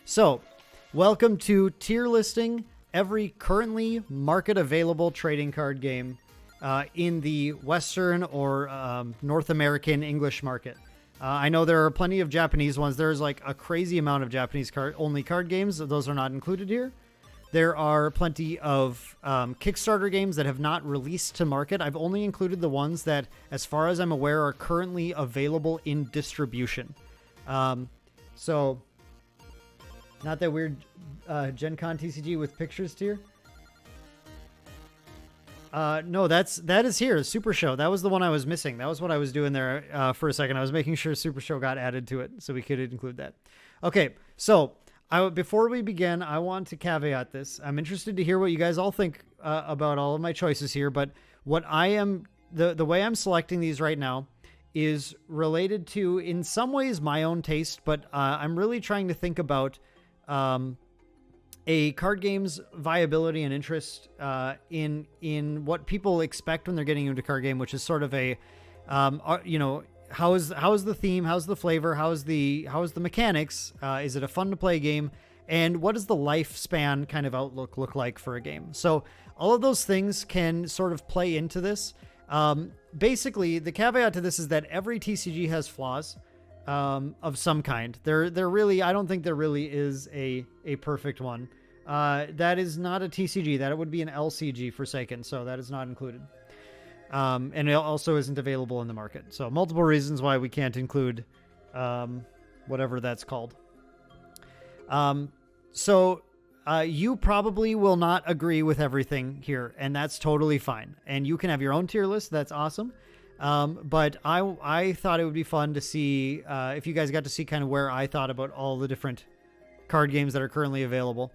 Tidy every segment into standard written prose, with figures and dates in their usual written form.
So, welcome to tier listing every currently market available trading card game in the Western or North American English market. I know there are plenty of Japanese ones. There's like a crazy amount of Japanese only card games. Those are not included here. There are plenty of Kickstarter games that have not released to market. I've only included the ones that, as far as I'm aware, are currently available in distribution. So, not that weird Gen Con TCG with pictures tier. No, that is here. Super Show. That was the one I was missing. That was what I was doing there for a second. I was making sure Super Show got added to it so we could include that. Okay, so before we begin, I want to caveat this. I'm interested to hear what you guys all think about all of my choices here, but what I am, the way I'm selecting these right now is related to, in some ways, my own taste, but I'm really trying to think about a card game's viability and interest in what people expect when they're getting into a card game, which is sort of a, how is the theme, how's the flavor, how's the mechanics, is it a fun to play game, and what does the lifespan kind of outlook look like for a game? So all of those things can sort of play into this. Basically, the caveat to this is that every TCG has flaws. Of some kind. There really, I don't think there really is a perfect one. That is not a TCG. That would be an LCG Forsaken, so that is not included. And it also isn't available in the market. So multiple reasons why we can't include whatever that's called. So you probably will not agree with everything here, and that's totally fine. And you can have your own tier list. That's awesome. But I thought it would be fun to see if you guys got to see kind of where I thought about all the different card games that are currently available.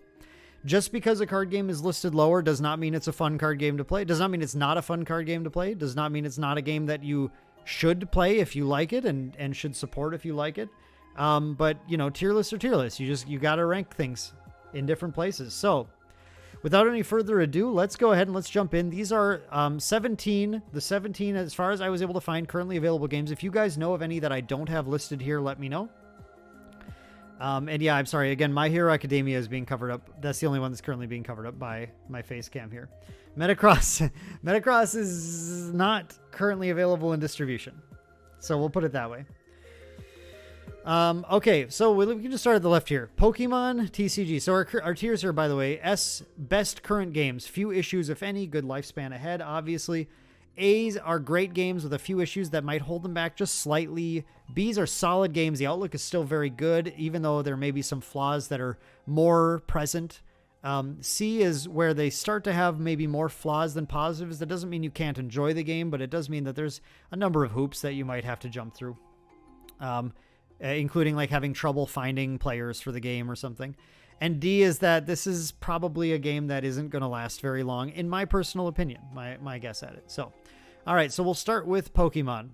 Just because a card game is listed lower does not mean it's a fun card game to play. Does not mean it's not a fun card game to play. Does not mean it's not a game that you should play if you like it and should support if you like it. But you know, tier lists are tier lists. You got to rank things in different places. So without any further ado, let's go ahead and let's jump in. These are 17, as far as I was able to find, currently available games. If you guys know of any that I don't have listed here, let me know. And yeah, I'm sorry. Again, My Hero Academia is being covered up. That's the only one that's currently being covered up by my face cam here. Metacross is not currently available in distribution. So we'll put it that way. Okay, so we can just start at the left here. Pokemon TCG. So our tiers here, by the way: S, best current games, few issues if any, good lifespan ahead, obviously. A's are great games with a few issues that might hold them back just slightly. B's are solid games. The outlook is still very good, even though there may be some flaws that are more present. C is where they start to have maybe more flaws than positives. That doesn't mean you can't enjoy the game, but it does mean that there's a number of hoops that you might have to jump through. Including like having trouble finding players for the game or something. And D is that this is probably a game that isn't going to last very long, in my personal opinion, my guess at it. So, all right, so we'll start with Pokemon.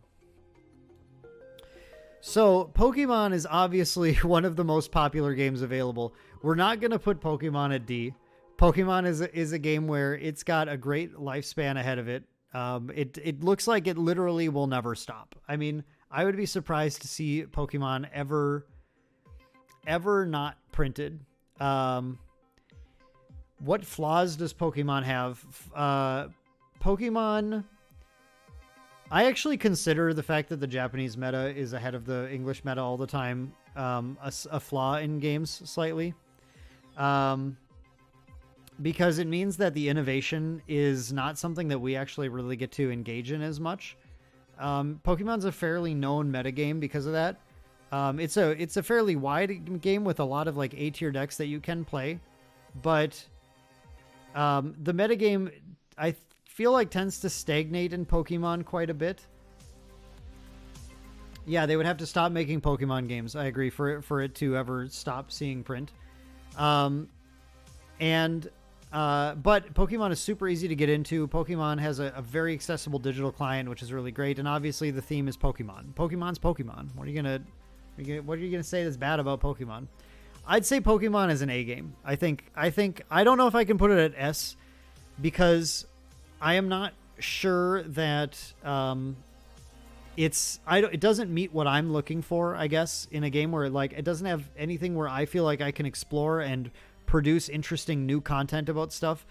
So Pokemon is obviously one of the most popular games available. We're not going to put Pokemon at D. Pokemon is a game where it's got a great lifespan ahead of it. It looks like it literally will never stop. I mean, I would be surprised to see Pokemon ever not printed. What flaws does Pokemon have? Pokemon, I actually consider the fact that the Japanese meta is ahead of the English meta all the time a flaw in games slightly. Because it means that the innovation is not something that we actually really get to engage in as much. Pokemon's a fairly known metagame because of that. It's a fairly wide game with a lot of like A-tier decks that you can play, but the metagame I feel like tends to stagnate in Pokemon quite a bit. Yeah, they would have to stop making Pokemon games. I agree for it to ever stop seeing print. But Pokemon is super easy to get into. Pokemon has a very accessible digital client, which is really great. And obviously the theme is Pokemon. Pokemon's Pokemon. What are you gonna say that's bad about Pokemon? I'd say Pokemon is an A game. I don't know if I can put it at S because I am not sure that it doesn't meet what I'm looking for, I guess, in a game where like it doesn't have anything where I feel like I can explore and produce interesting new content about stuff.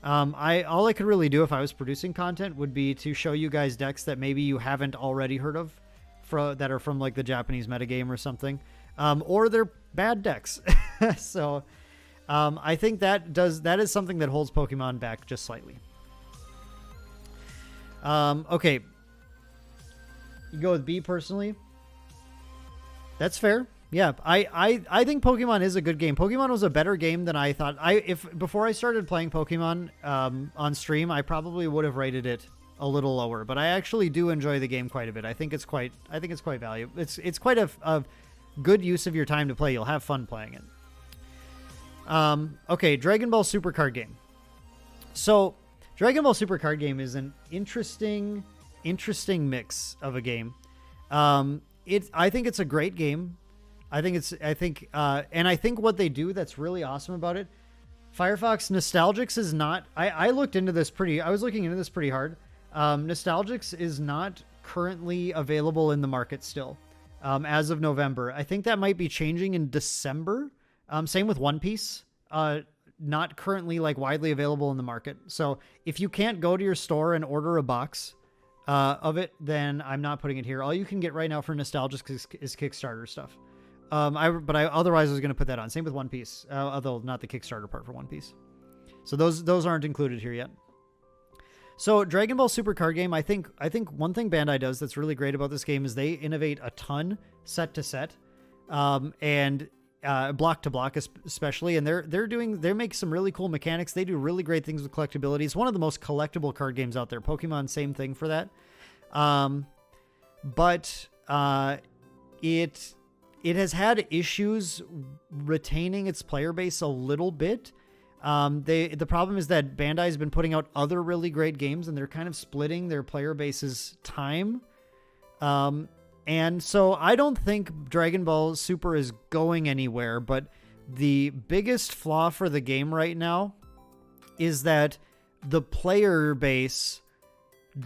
All I could really do if I was producing content would be to show you guys decks that maybe you haven't already heard of, that are from like the Japanese metagame or something, or they're bad decks. So I think that is something that holds Pokemon back just slightly. Okay. You go with B personally. That's fair. Yeah, I think Pokemon is a good game. Pokemon was a better game than I thought. Before I started playing Pokemon on stream, I probably would have rated it a little lower. But I actually do enjoy the game quite a bit. I think it's quite valuable. It's quite a good use of your time to play. You'll have fun playing it. Okay, Dragon Ball Super card game. So Dragon Ball Super card game is an interesting mix of a game. I think it's a great game. I think what they do that's really awesome about it, Firefox Nostalgics is not, I was looking into this pretty hard. Nostalgics is not currently available in the market still, as of November. I think that might be changing in December. Same with One Piece. Not currently like widely available in the market. So if you can't go to your store and order a box of it, then I'm not putting it here. All you can get right now for Nostalgics is Kickstarter stuff. Otherwise I was going to put that on. Same with One Piece, although not the Kickstarter part for One Piece. So those aren't included here yet. So Dragon Ball Super card game, I think one thing Bandai does that's really great about this game is they innovate a ton set to set, and block to block especially, and they make some really cool mechanics. They do really great things with collectability. It's one of the most collectible card games out there. Pokemon, same thing for that. But it has had issues retaining its player base a little bit. The problem is that Bandai's been putting out other really great games, and they're kind of splitting their player base's time. And so I don't think Dragon Ball Super is going anywhere, but the biggest flaw for the game right now is that the player base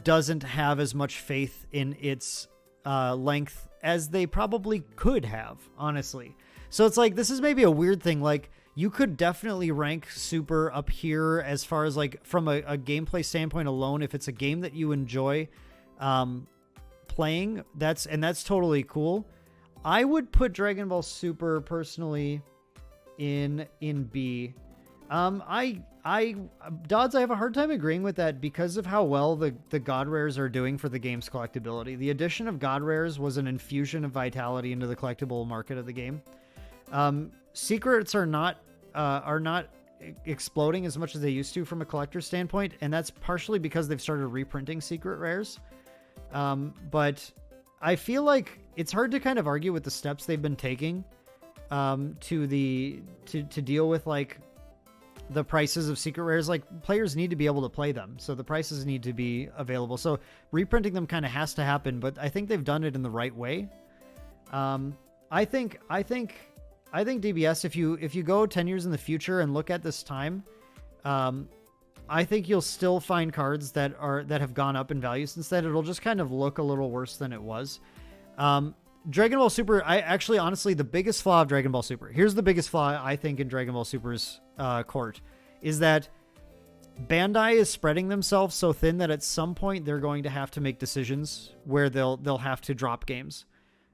doesn't have as much faith in its length as they probably could have, honestly. So it's like, this is maybe a weird thing. Like, you could definitely rank Super up here as far as like from a gameplay standpoint alone. If it's a game that you enjoy playing, that's totally cool. I would put Dragon Ball Super personally in B. Dodds, I have a hard time agreeing with that because of how well the God Rares are doing for the game's collectability. The addition of God Rares was an infusion of vitality into the collectible market of the game. Secrets are not exploding as much as they used to from a collector standpoint, and that's partially because they've started reprinting secret rares. But I feel like it's hard to kind of argue with the steps they've been taking to deal with like the prices of secret rares. Like, players need to be able to play them, so the prices need to be available. So reprinting them kind of has to happen, but I think they've done it in the right way. I think DBS, if you go 10 years in the future and look at this time, I think you'll still find cards that have gone up in value since then. It'll just kind of look a little worse than it was. Dragon Ball Super, honestly, the biggest flaw of Dragon Ball Super, here's the biggest flaw I think in Dragon Ball Super's court, is that Bandai is spreading themselves so thin that at some point they're going to have to make decisions where they'll have to drop games.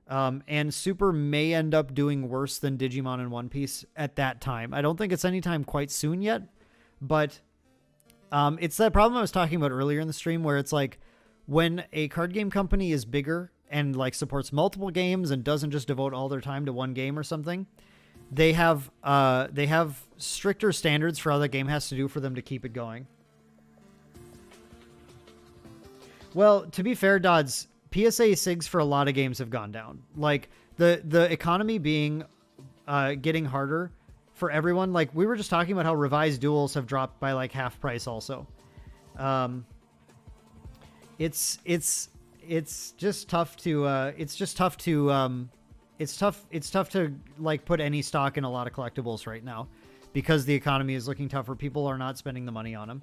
And Super may end up doing worse than Digimon and One Piece at that time. I don't think it's anytime quite soon yet, but it's that problem I was talking about earlier in the stream where it's like when a card game company is bigger and like supports multiple games and doesn't just devote all their time to one game or something, they have stricter standards for how the game has to do for them to keep it going. Well, to be fair, Dodds, PSA SIGs for a lot of games have gone down. Like the economy being getting harder for everyone. Like we were just talking about how revised duels have dropped by like half price also. It's just tough to it's tough to like put any stock in a lot of collectibles right now because the economy is looking tougher. People are not spending the money on them.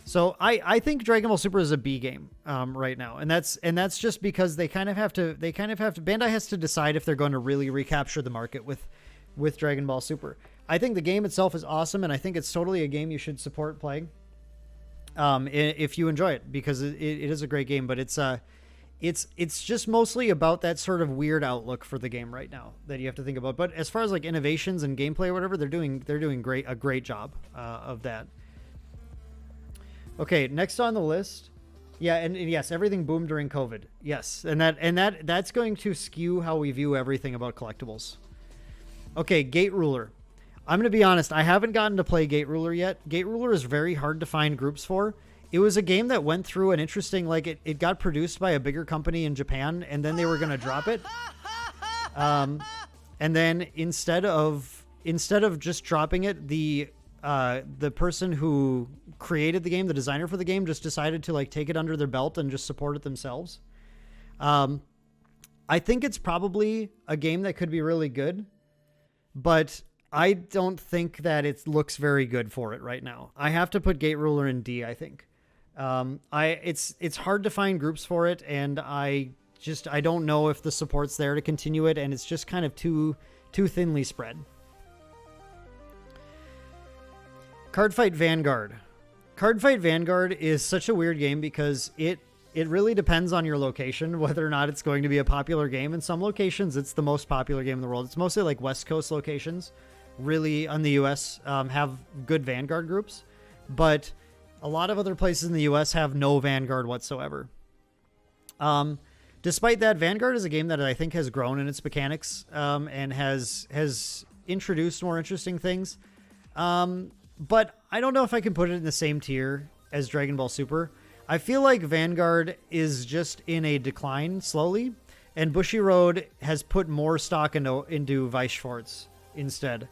So I think Dragon Ball Super is a B game right now, and that's just because they kind of have to Bandai has to decide if they're going to really recapture the market with Dragon Ball Super. I think the game itself is awesome, and I think it's totally a game you should support playing if you enjoy it, because it is a great game. But it's just mostly about that sort of weird outlook for the game right now that you have to think about. But as far as like innovations and gameplay or whatever, they're doing a great job of that. Okay, next on the list. Yeah, and yes, everything boomed during COVID. Yes, and that's going to skew how we view everything about collectibles. Okay, Gate Ruler. I'm going to be honest, I haven't gotten to play Gate Ruler yet. Gate Ruler is very hard to find groups for. It was a game that went through an interesting, like it got produced by a bigger company in Japan, and then they were going to drop it. And then instead of just dropping it, the person who created the game, the designer for the game, just decided to like take it under their belt and just support it themselves. I think it's probably a game that could be really good, but I don't think that it looks very good for it right now. I have to put Gate Ruler in D, I think. It's hard to find groups for it, and I don't know if the support's there to continue it, and it's just kind of too thinly spread. Cardfight Vanguard. Cardfight Vanguard is such a weird game because it really depends on your location, whether or not it's going to be a popular game. In some locations, it's the most popular game in the world. It's mostly like West Coast locations, really, on the U.S., have good Vanguard groups. But a lot of other places in the U.S. have no Vanguard whatsoever. Despite that, Vanguard is a game that I think has grown in its mechanics and has introduced more interesting things. But I don't know if I can put it in the same tier as Dragon Ball Super. I feel like Vanguard is just in a decline slowly, and Bushiroad has put more stock into Vice Schwartz instead.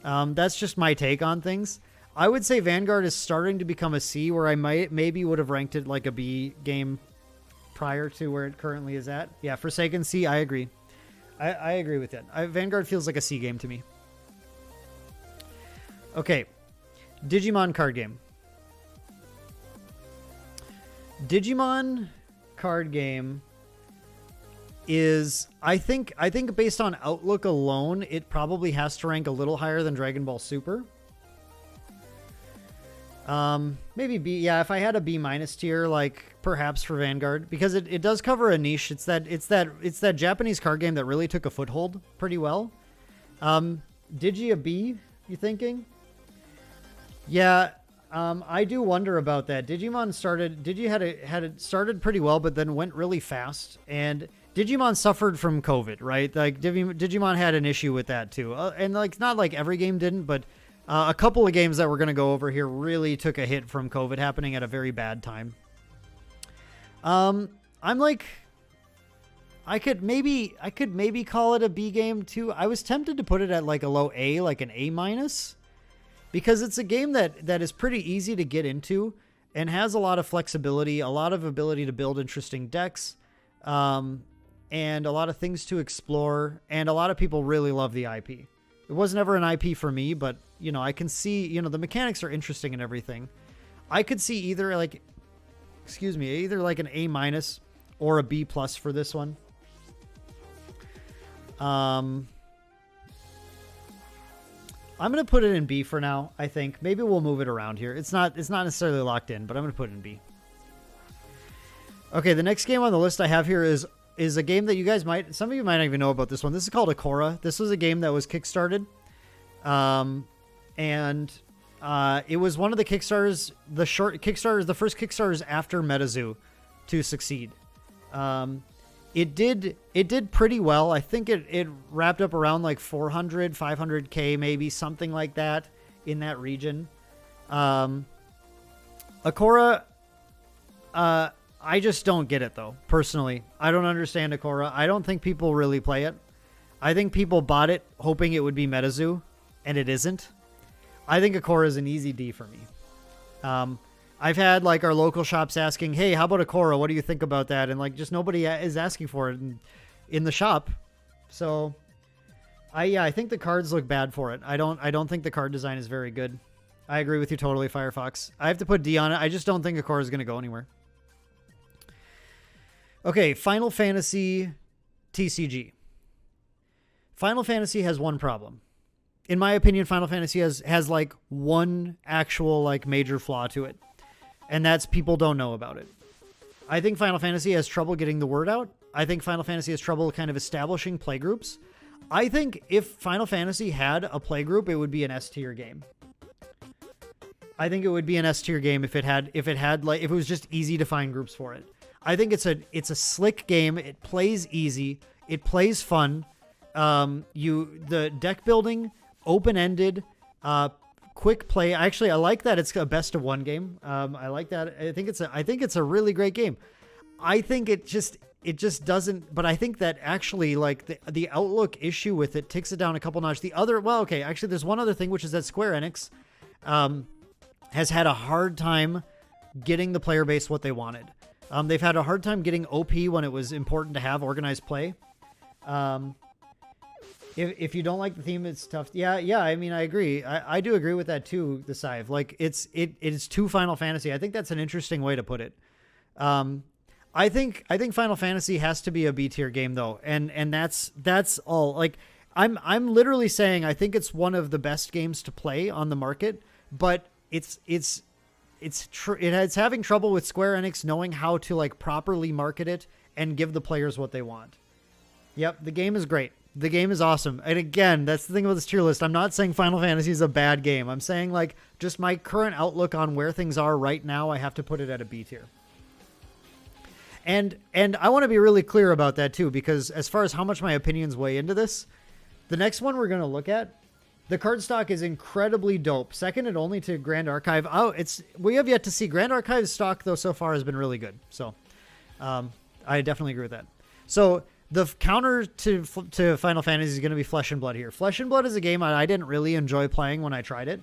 That's just my take on things. I would say Vanguard is starting to become a C, where I maybe would have ranked it like a B game prior to where it currently is at. Yeah, Forsaken C, I agree. I agree with that. Vanguard feels like a C game to me. Okay. Digimon card game. Digimon card game is, I think based on outlook alone, it probably has to rank a little higher than Dragon Ball Super. Maybe B. Yeah, if I had a B- tier, like perhaps for Vanguard, because it does cover a niche. It's that Japanese card game that really took a foothold pretty well. Digi a B, you thinking? Yeah, I do wonder about that. Digi had it started pretty well, but then went really fast, and Digimon suffered from COVID, right? Like Digimon had an issue with that too, and like not like every game didn't, but a couple of games that we're gonna go over here really took a hit from COVID happening at a very bad time. I'm like, I could maybe call it a B game too. I was tempted to put it at like a low A, like an A-, because it's a game that is pretty easy to get into and has a lot of flexibility, a lot of ability to build interesting decks, and a lot of things to explore, and a lot of people really love the IP. It was never an IP for me, but, you know, I can see, the mechanics are interesting and everything. I could see either like an A- or a B+ for this one. I'm going to put it in B for now, I think. Maybe we'll move it around here. It's not necessarily locked in, but I'm going to put it in B. Okay, the next game on the list I have here is a game that some of you might not even know about this one. This is called Akora. This was a game that was kickstarted. And it was one of the Kickstarters, the first Kickstarters after MetaZoo to succeed. It did pretty well. I think it wrapped up around like 400, 500K, maybe something like that in that region. Akora, I just don't get it though. Personally, I don't understand Akora. I don't think people really play it. I think people bought it hoping it would be MetaZoo, and it isn't. I think Akora is an easy D for me. I've had like our local shops asking, "Hey, how about Akora? What do you think about that?" And like just nobody is asking for it in the shop. So I think the cards look bad for it. I don't think the card design is very good. I agree with you totally, Firefox. I have to put D on it. I just don't think Icora is going to go anywhere. Okay, Final Fantasy TCG. Final Fantasy has one problem. In my opinion, Final Fantasy has like one actual like major flaw to it. And that's people don't know about it. I think Final Fantasy has trouble getting the word out. I think Final Fantasy has trouble kind of establishing playgroups. I think if Final Fantasy had a playgroup, it would be an S tier game. I think it would be an S tier game if it was just easy to find groups for it. I think it's a slick game. It plays easy. It plays fun. The deck building, open-ended, quick play. Actually, I like that it's a best of one game. I like that. I think it's a really great game. I think it just doesn't, but I think that actually like the outlook issue with it takes it down a couple notches. Actually there's one other thing, which is that Square Enix, has had a hard time getting the player base what they wanted. They've had a hard time getting OP when it was important to have organized play. If you don't like the theme, it's tough. Yeah. I mean, I agree. I do agree with that too. The Scythe, like it is too Final Fantasy. I think that's an interesting way to put it. I think Final Fantasy has to be a B tier game though, and that's all. Like I'm literally saying I think it's one of the best games to play on the market, but it's having trouble with Square Enix knowing how to like properly market it and give the players what they want. Yep, the game is great. The game is awesome. And again, that's the thing about this tier list. I'm not saying Final Fantasy is a bad game. I'm saying like just my current outlook on where things are right now, I have to put it at a B tier. And I want to be really clear about that too, because as far as how much my opinions weigh into this, the next one we're going to look at, the card stock is incredibly dope. Second and only to Grand Archive. We have yet to see Grand Archive's stock though so far has been really good. So, I definitely agree with that. So the counter to Final Fantasy is going to be Flesh and Blood here. Flesh and Blood is a game I didn't really enjoy playing when I tried it.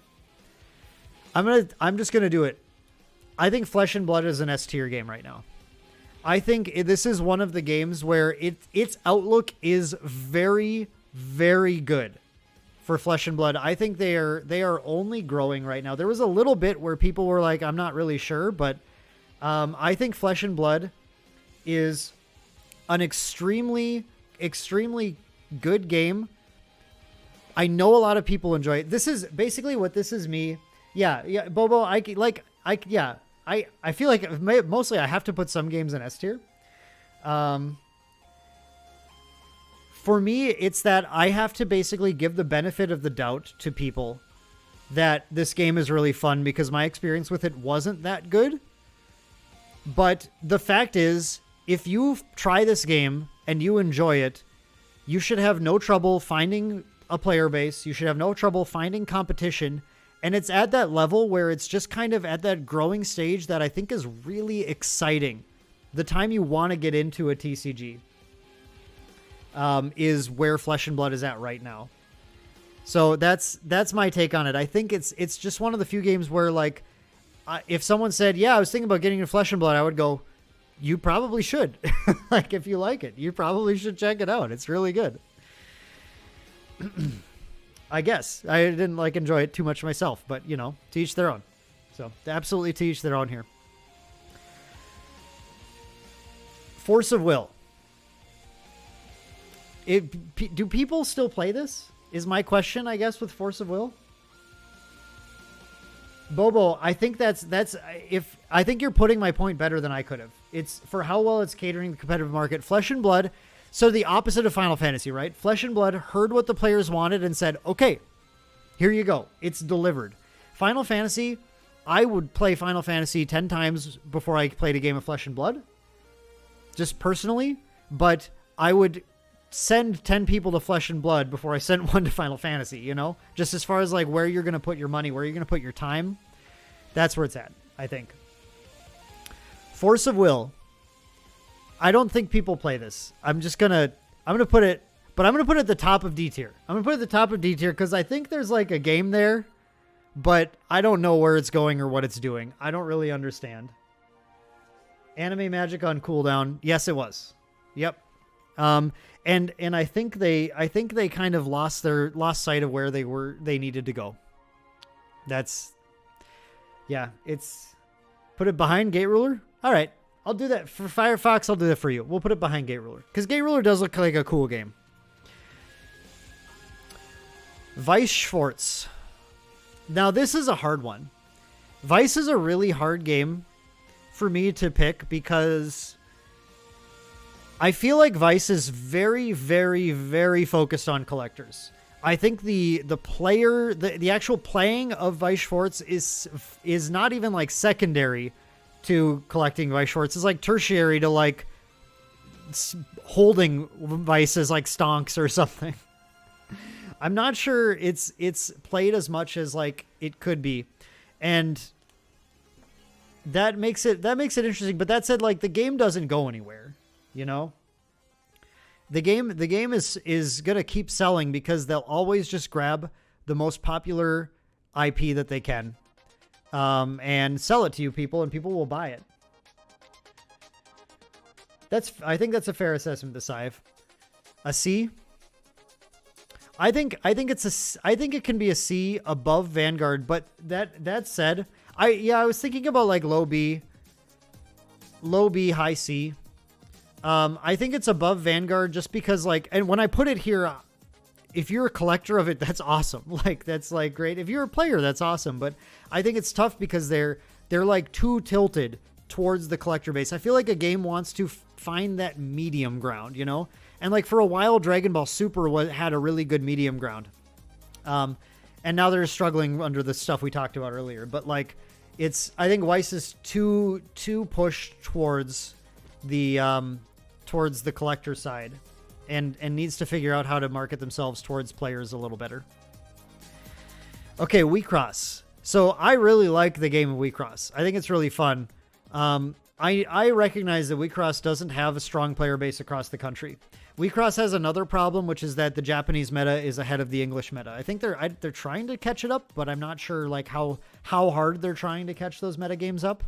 I'm just going to do it. I think Flesh and Blood is an S tier game right now. I think this is one of the games where its outlook is very, very good for Flesh and Blood. I think they are only growing right now. There was a little bit where people were like, I'm not really sure, but I think Flesh and Blood is an extremely, extremely good game. I know a lot of people enjoy it. This is basically what this is me. Yeah, Bobo, I feel like mostly I have to put some games in S tier. For me, it's that I have to basically give the benefit of the doubt to people that this game is really fun because my experience with it wasn't that good. But the fact is, if you try this game and you enjoy it, you should have no trouble finding a player base. You should have no trouble finding competition. And it's at that level where it's just kind of at that growing stage that I think is really exciting. The time you want to get into a TCG is where Flesh and Blood is at right now. So that's my take on it. I think it's just one of the few games where like, if someone said, yeah, I was thinking about getting into Flesh and Blood, I would go, you probably should. Like, if you like it, you probably should check it out. It's really good. I guess I didn't enjoy it too much myself, but to each their own. So absolutely to each their own here. Force of Will. Do people still play this? Is my question, I guess, with Force of Will. Bobo, I think I think you're putting my point better than I could have. It's for how well it's catering the competitive market. Flesh and Blood, so the opposite of Final Fantasy, right? Flesh and Blood heard what the players wanted and said, okay, here you go. It's delivered. Final Fantasy, I would play Final Fantasy 10 times before I played a game of Flesh and Blood. Just personally, but I would send 10 people to Flesh and Blood before I sent one to Final Fantasy, just as far as like where you're going to put your money, where you're going to put your time. That's where it's at, I think. Force of Will. I don't think people play this. I'm going to put it at the top of D tier. I'm going to put it at the top of D tier because I think there's like a game there, but I don't know where it's going or what it's doing. I don't really understand. Anime Magic on cooldown. Yes, it was. Yep. And I think they kind of lost sight of where they needed to go. That's Yeah, it's... Put it behind Gate Ruler? All right. I'll do that. For Firefox, I'll do that for you. We'll put it behind Gate Ruler. Because Gate Ruler does look like a cool game. Weiss Schwarz. Now, this is a hard one. Weiss is a really hard game for me to pick because I feel like Weiss is very, very, very focused on collectors. I think the actual playing of Weiss Schwarz is not even like secondary to collecting Weiss Schwarz. It's like tertiary to like holding Weiss as like stonks or something. I'm not sure it's played as much as like it could be. And that makes it interesting. But that said, like the game doesn't go anywhere, you know? The game is going to keep selling because they'll always just grab the most popular IP that they can and sell it to you people, and people will buy it. I think that's a fair assessment to Scythe. A C? I think it can be a C above Vanguard, but that said, I was thinking about like low B, high C. I think it's above Vanguard just because like, and when I put it here, if you're a collector of it, that's awesome. Like, that's like great. If you're a player, that's awesome. But I think it's tough because they're like too tilted towards the collector base. I feel like a game wants to find that medium ground, you know? And like for a while, Dragon Ball Super had a really good medium ground. And now they're struggling under the stuff we talked about earlier. But like, I think Weiss is too pushed towards the collector side and needs to figure out how to market themselves towards players a little better. Okay, WeCross. So I really like the game of WeCross. I think it's really fun. I recognize that WeCross doesn't have a strong player base across the country. WeCross has another problem, which is that the Japanese meta is ahead of the English meta. I think they're trying to catch it up, but I'm not sure like how hard they're trying to catch those meta games up.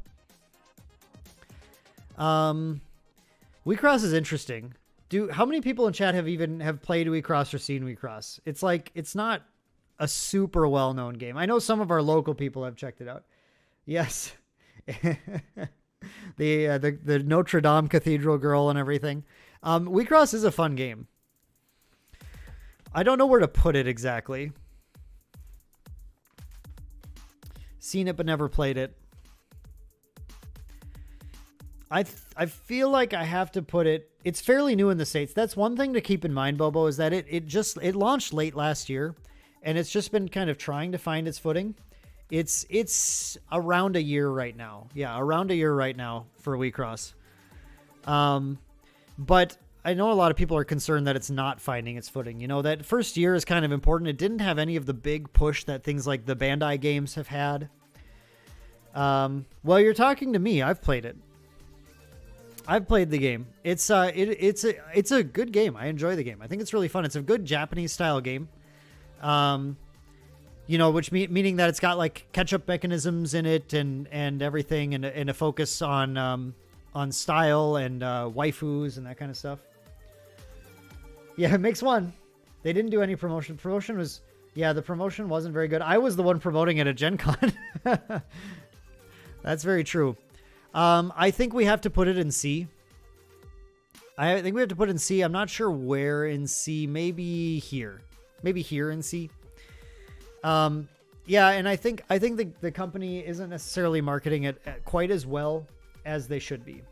WeCross is interesting. How many people in chat have played WeCross or seen WeCross? It's like, it's not a super well-known game. I know some of our local people have checked it out. Yes. The Notre Dame Cathedral girl and everything. WeCross is a fun game. I don't know where to put it exactly. Seen it but never played it. I feel like I have to put it. It's fairly new in the States. That's one thing to keep in mind, Bobo, is that it launched late last year, and it's just been kind of trying to find its footing. It's around a year right now. Yeah, around a year right now for WeCross. But I know a lot of people are concerned that it's not finding its footing. You know, that first year is kind of important. It didn't have any of the big push that things like the Bandai games have had. Well, you're talking to me. I've played it. I've played the game. It's a good game. I enjoy the game. I think it's really fun. It's a good Japanese style game. You know, which meaning that it's got like catch-up mechanisms in it and everything, and a focus on style and waifus and that kind of stuff. Yeah, it makes one. They didn't do any promotion. The promotion wasn't very good. I was the one promoting it at Gen Con. That's very true. I think we have to put it in C. I think we have to put it in C. I'm not sure where in C. Maybe here. Maybe here in C. Yeah, and I think the company isn't necessarily marketing it quite as well as they should be.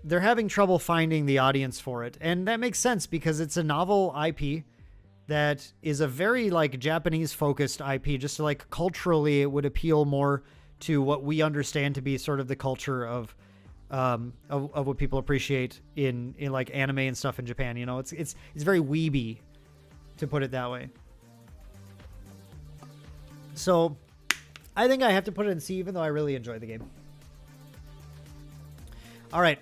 They're having trouble finding the audience for it, and that makes sense because it's a novel IP that is a very like Japanese focused IP. Just like culturally, it would appeal more to what we understand to be sort of the culture of what people appreciate in like anime and stuff in Japan. You know, it's very weeby, to put it that way. So I think I have to put it in C, even though I really enjoy the game. All right.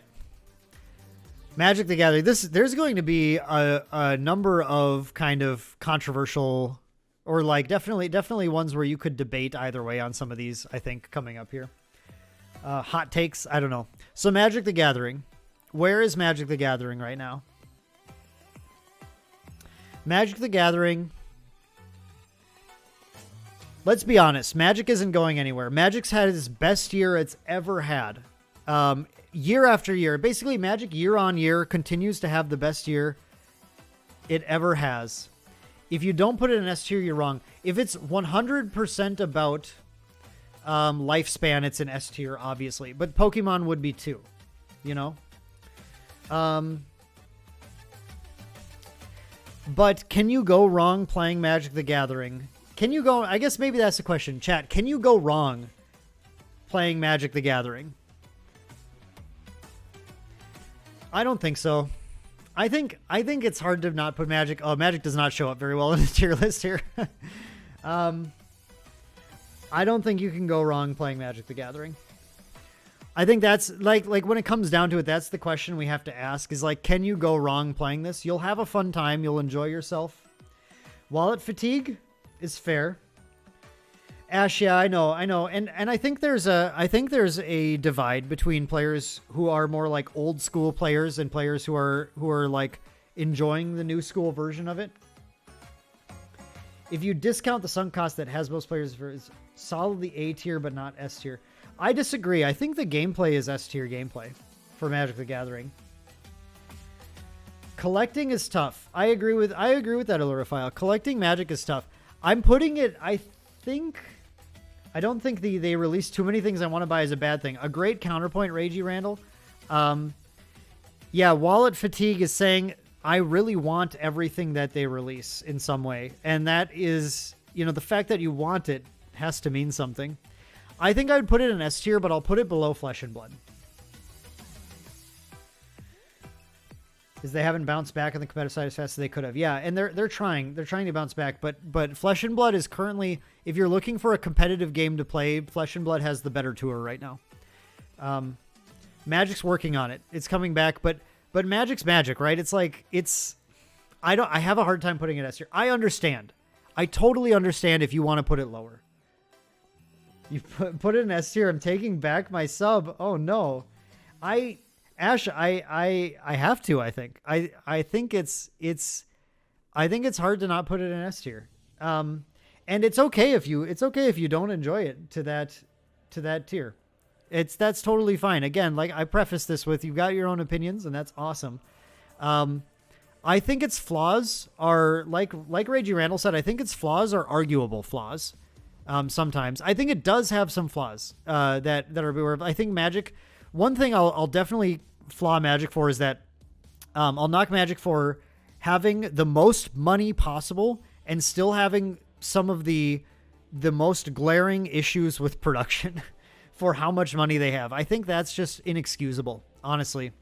Magic the Gathering. There's going to be a number of kind of controversial, or like definitely ones where you could debate either way on some of these, I think, coming up here. Hot takes, I don't know. So Magic the Gathering. Where is Magic the Gathering right now? Magic the Gathering. let's be honest. Magic isn't going anywhere. Magic's had its best year it's ever had. Year after year. Basically, Magic year on year continues to have the best year it ever has. If you don't put it in S tier, you're wrong. If it's 100% about lifespan, it's an S tier, obviously. But Pokemon would be too, you know? But can you go wrong playing Magic the Gathering? Can you go... I guess maybe that's the question. Chat, can you go wrong playing Magic the Gathering? I don't think so. I think it's hard to not put Magic... Oh, Magic does not show up very well in the tier list here. I don't think you can go wrong playing Magic the Gathering. I think that's like when it comes down to it, that's the question we have to ask is like, can you go wrong playing this? You'll have a fun time. You'll enjoy yourself. Wallet fatigue is fair. Ash, yeah, I know. And I think there's a divide between players who are more like old school players and players who are like enjoying the new school version of it. If you discount the sunk cost that has most players for is solidly A tier but not S tier. I disagree. I think the gameplay is S tier gameplay for Magic the Gathering. Collecting is tough. I agree with that, Allurophile. Collecting Magic is tough. I'm putting it, I don't think they released too many things I want to buy is a bad thing. A great counterpoint, Ragey Randall. Yeah, Wallet Fatigue is saying, I really want everything that they release in some way. And that is, you know, the fact that you want it has to mean something. I think I would put it in S tier, but I'll put it below Flesh and Blood. Because they haven't bounced back on the competitive side as fast as they could have. Yeah, and they're trying to bounce back, but Flesh and Blood is currently, if you're looking for a competitive game to play, Flesh and Blood has the better tour right now. Magic's working on it. It's coming back, but Magic's Magic, right? It's like I have a hard time putting it S tier. I understand. I totally understand if you want to put it lower. You put it in S tier. I'm taking back my sub. Oh no. Ash, I have to, I think. I think it's hard to not put it in S tier. And it's okay if you don't enjoy it to that tier. That's totally fine. Again, like I preface this with, you've got your own opinions and that's awesome. I think its flaws are like Reggie Randall said, I think its flaws are arguable flaws. Sometimes I think it does have some flaws, that are beware of. I think Magic, one thing I'll definitely flaw Magic for is that, I'll knock Magic for having the most money possible and still having some of the most glaring issues with production for how much money they have. I think that's just inexcusable, honestly.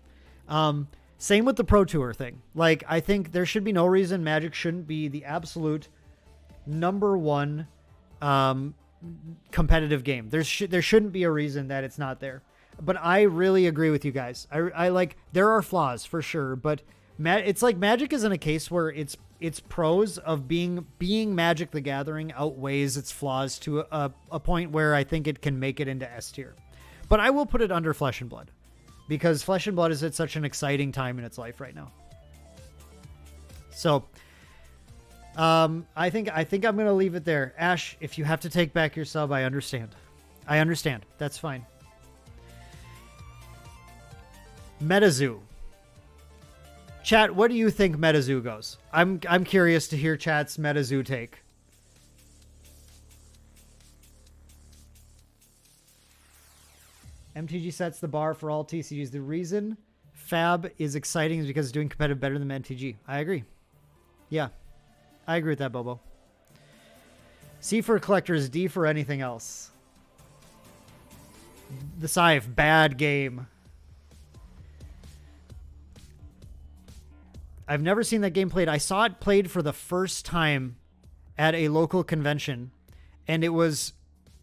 Same with the Pro Tour thing. Like, I think there should be no reason Magic shouldn't be the absolute number one competitive game. There shouldn't be a reason that it's not there. But I really agree with you guys. I like, there are flaws for sure, but it's like Magic is in a case where its pros of being Magic the Gathering outweighs its flaws to a point where I think it can make it into S tier. But I will put it under Flesh and Blood because Flesh and Blood is at such an exciting time in its life right now. So I think I'm going to leave it there. Ash, if you have to take back your sub, I understand. That's fine. MetaZoo. Chat, what do you think MetaZoo goes? I'm curious to hear chat's MetaZoo take. MTG sets the bar for all TCGs. The reason Fab is exciting is because it's doing competitive better than MTG. I agree. Yeah. I agree with that, Bobo. C for collectors, D for anything else. The Scythe, bad game. I've never seen that game played. I saw it played for the first time at a local convention, and it was,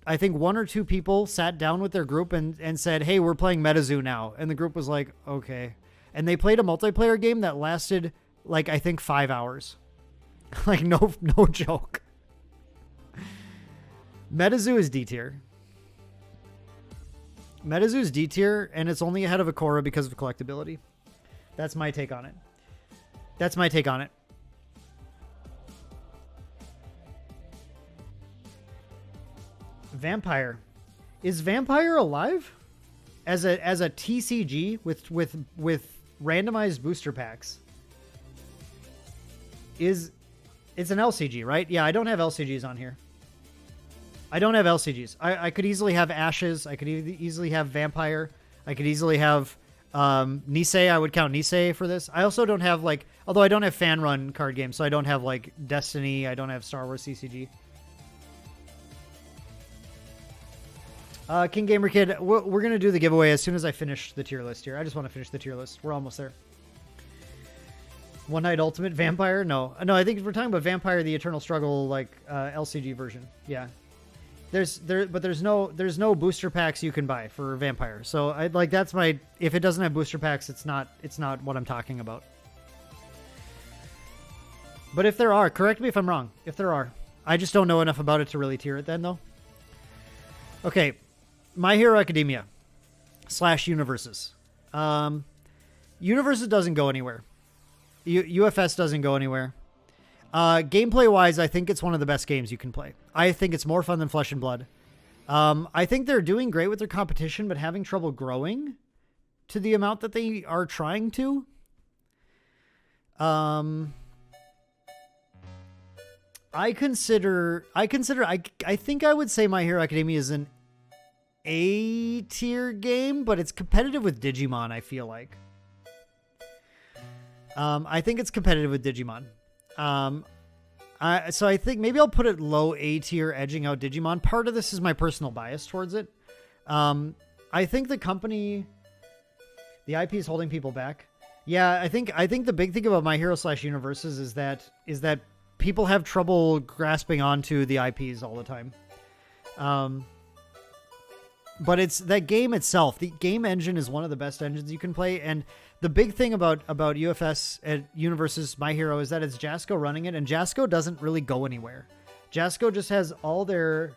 I think, one or two people sat down with their group and said, hey, we're playing MetaZoo now. And the group was like, okay. And they played a multiplayer game that lasted, like, I think 5 hours. Like, no joke. MetaZoo is D tier. MetaZoo is D tier, and it's only ahead of Akora because of collectability. That's my take on it. Vampire. Is Vampire alive? As a TCG with randomized booster packs. It's an LCG, right? Yeah, I don't have LCGs on here. I don't have LCGs. I could easily have Ashes. I could easily have Vampire. I could easily have Nisei. I would count Nisei for this. I also don't have, like, although I don't have fan run card games, so I don't have, like, Destiny. I don't have Star Wars CCG. King Gamer Kid, we're going to do the giveaway as soon as I finish the tier list here. I just want to finish the tier list. We're almost there. One Night Ultimate Vampire? No, I think we're talking about Vampire: The Eternal Struggle, like LCG version. Yeah, there's no booster packs you can buy for Vampire. So I like that's my if it doesn't have booster packs, it's not what I'm talking about. But if there are, correct me if I'm wrong. If there are, I just don't know enough about it to really tier it then though. Okay, My Hero Academia / Universes. Universes doesn't go anywhere. UFS doesn't go anywhere. Gameplay-wise, I think it's one of the best games you can play. I think it's more fun than Flesh and Blood. I think they're doing great with their competition, but having trouble growing to the amount that they are trying to. I think I would say My Hero Academia is an A-tier game, but it's competitive with Digimon, I feel like. I think it's competitive with Digimon. So I think maybe I'll put it low A tier, edging out Digimon. Part of this is my personal bias towards it. I think the IP is holding people back. Yeah, I think the big thing about My Hero / Universes is that people have trouble grasping onto the IPs all the time. But it's that game itself. The game engine is one of the best engines you can play, and the big thing about UFS at Universes My Hero is that it's Jasco running it, and Jasco doesn't really go anywhere. Jasco just has all of their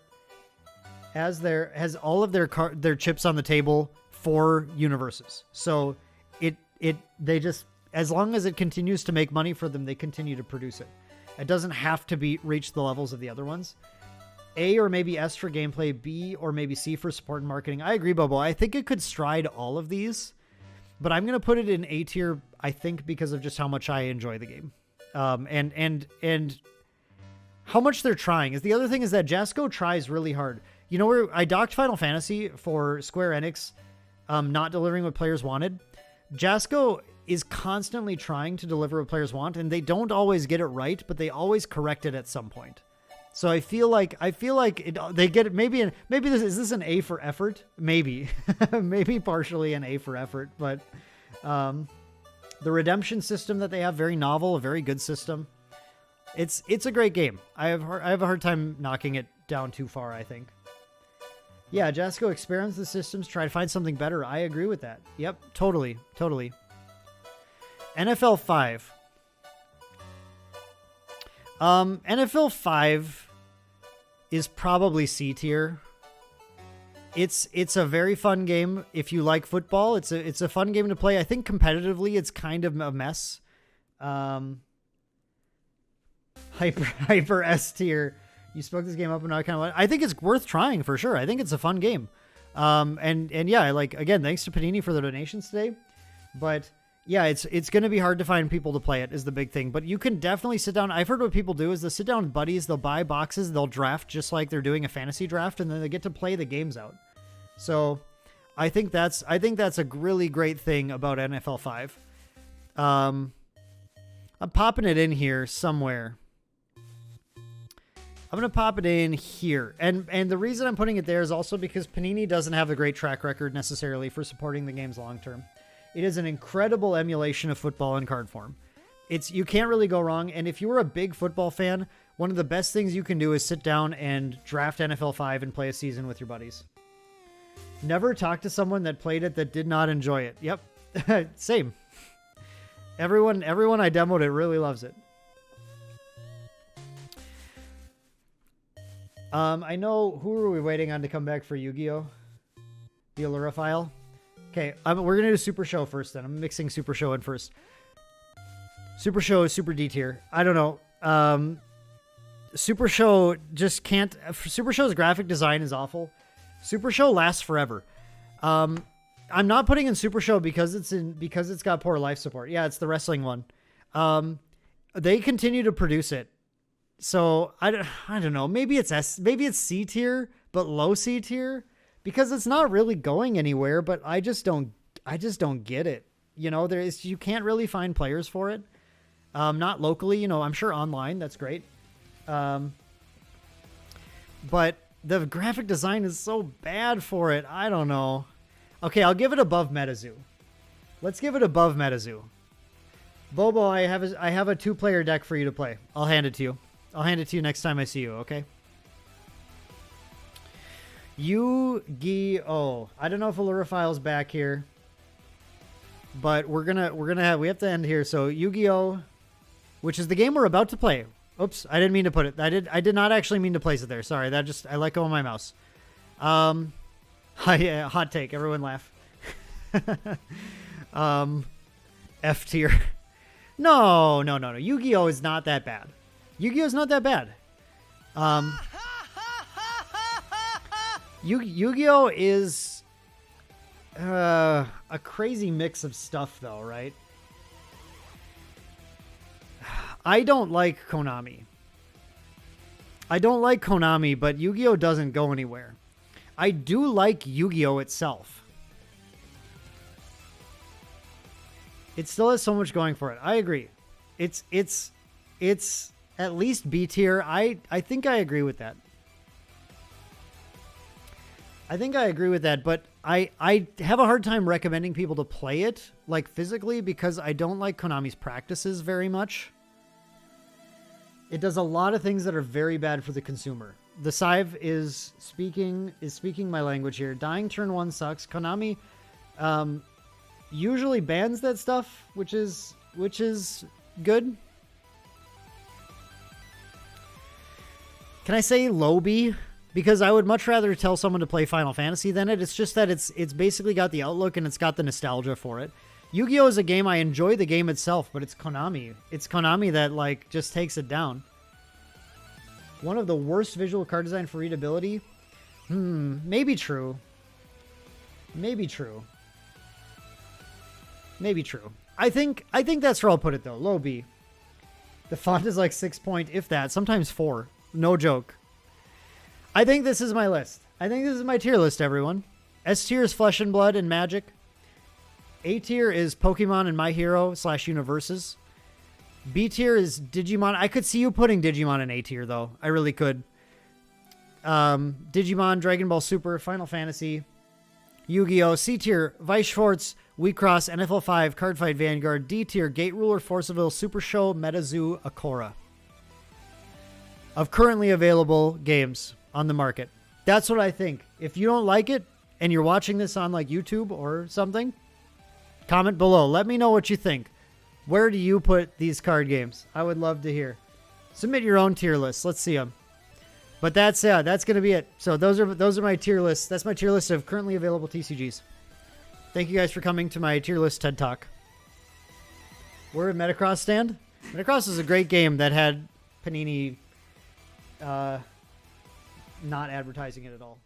chips on the table for Universes. So they just, as long as it continues to make money for them, they continue to produce it. It doesn't have to reach the levels of the other ones. A or maybe S for gameplay, B or maybe C for support and marketing. I agree, Bobo. I think it could stride all of these, but I'm going to put it in A tier, I think, because of just how much I enjoy the game. And how much they're trying. Is the other thing is that Jasco tries really hard. You know where I docked Final Fantasy for Square Enix not delivering what players wanted? Jasco is constantly trying to deliver what players want, and they don't always get it right, but they always correct it at some point. So I feel like they get it. Maybe is this an A for effort? Maybe, maybe partially an A for effort. But the redemption system that they have, very novel, a very good system. It's a great game. I have a hard time knocking it down too far, I think. Yeah, Jasco experiments the systems, try to find something better. I agree with that. Yep, totally. NFL 5. NFL 5 is probably C tier. It's a very fun game if you like football. It's a fun game to play. I think competitively it's kind of a mess. Hyper S tier. You spoke this game up and I kind of I think it's worth trying for sure. I think it's a fun game. And yeah, like again, thanks to Panini for the donations today. But yeah, it's going to be hard to find people to play it is the big thing, but you can definitely sit down. I've heard what people do is they'll sit down with buddies, they'll buy boxes, they'll draft just like they're doing a fantasy draft, and then they get to play the games out. So I think that's a really great thing about NFL 5. I'm popping it in here somewhere. I'm going to pop it in here. And the reason I'm putting it there is also because Panini doesn't have a great track record necessarily for supporting the games long term. It is an incredible emulation of football in card form. You can't really go wrong. And if you were a big football fan, one of the best things you can do is sit down and draft NFL 5 and play a season with your buddies. Never talk to someone that played it that did not enjoy it. Yep. Same. Everyone I demoed it really loves it. I know, who are we waiting on to come back for Yu-Gi-Oh? The Allura file? Okay, we're going to do Super Show first then. I'm mixing Super Show in first. Super Show is Super D tier. I don't know. Super Show just can't. Super Show's graphic design is awful. Super Show lasts forever. I'm not putting in Super Show because it's got poor life support. Yeah, it's the wrestling one. They continue to produce it. So I don't know. Maybe it's C tier, but low C tier, because it's not really going anywhere. But I just don't get it. You know, you can't really find players for it. Not locally. You know, I'm sure online that's great. But the graphic design is so bad for it. I don't know. Okay, I'll give it above MetaZoo. Let's give it above MetaZoo. Bobo, I have a 2-player deck for you to play. I'll hand it to you. I'll hand it to you next time I see you, okay? Yu-Gi-Oh! I don't know if Allurophile's back here, but we have to end here. So Yu-Gi-Oh!, which is the game we're about to play. Oops, I didn't mean to put it. I did not actually mean to place it there. Sorry, I let go of my mouse. Hot take. Everyone laugh. F tier. No. Yu-Gi-Oh! Is not that bad. Yu-Gi-Oh! Is not that bad. Yu-Gi-Oh! Is a crazy mix of stuff, though, right? I don't like Konami. But Yu-Gi-Oh! Doesn't go anywhere. I do like Yu-Gi-Oh! Itself. It still has so much going for it. I agree. It's at least B tier. I think I agree with that. But I have a hard time recommending people to play it, like, physically, because I don't like Konami's practices very much. It does a lot of things that are very bad for the consumer. The Scythe is speaking my language here. Dying turn 1 sucks. Konami usually bans that stuff, which is good. Can I say low B? Because I would much rather tell someone to play Final Fantasy than it. It's just that it's basically got the outlook and it's got the nostalgia for it. Yu-Gi-Oh! Is a game, I enjoy the game itself, but it's Konami. It's Konami that, like, just takes it down. One of the worst visual card design for readability? Maybe true. Maybe true. I think that's where I'll put it, though. Low B. The font is like 6 point, if that. Sometimes 4. No joke. I think this is my list. I think this is my tier list, everyone. S tier is Flesh and Blood and Magic. A tier is Pokemon and My Hero / Universes. B tier is Digimon. I could see you putting Digimon in A tier, though. I really could. Digimon, Dragon Ball Super, Final Fantasy, Yu-Gi-Oh! C tier, Vice Schwartz, Wheatcross, NFL 5, Cardfight Vanguard. D tier, Gate Ruler, Forceville, Super Show, MetaZoo, Akora. Of currently available games on the market. That's what I think. If you don't like it and you're watching this on, like, YouTube or something, comment below. Let me know what you think. Where do you put these card games? I would love to hear. Submit your own tier lists. Let's see them. But that's going to be it. So those are my tier lists. That's my tier list of currently available TCGs. Thank you guys for coming to my tier list TED Talk. Where did Metacross stand? Metacross is a great game that had Panini not advertising it at all.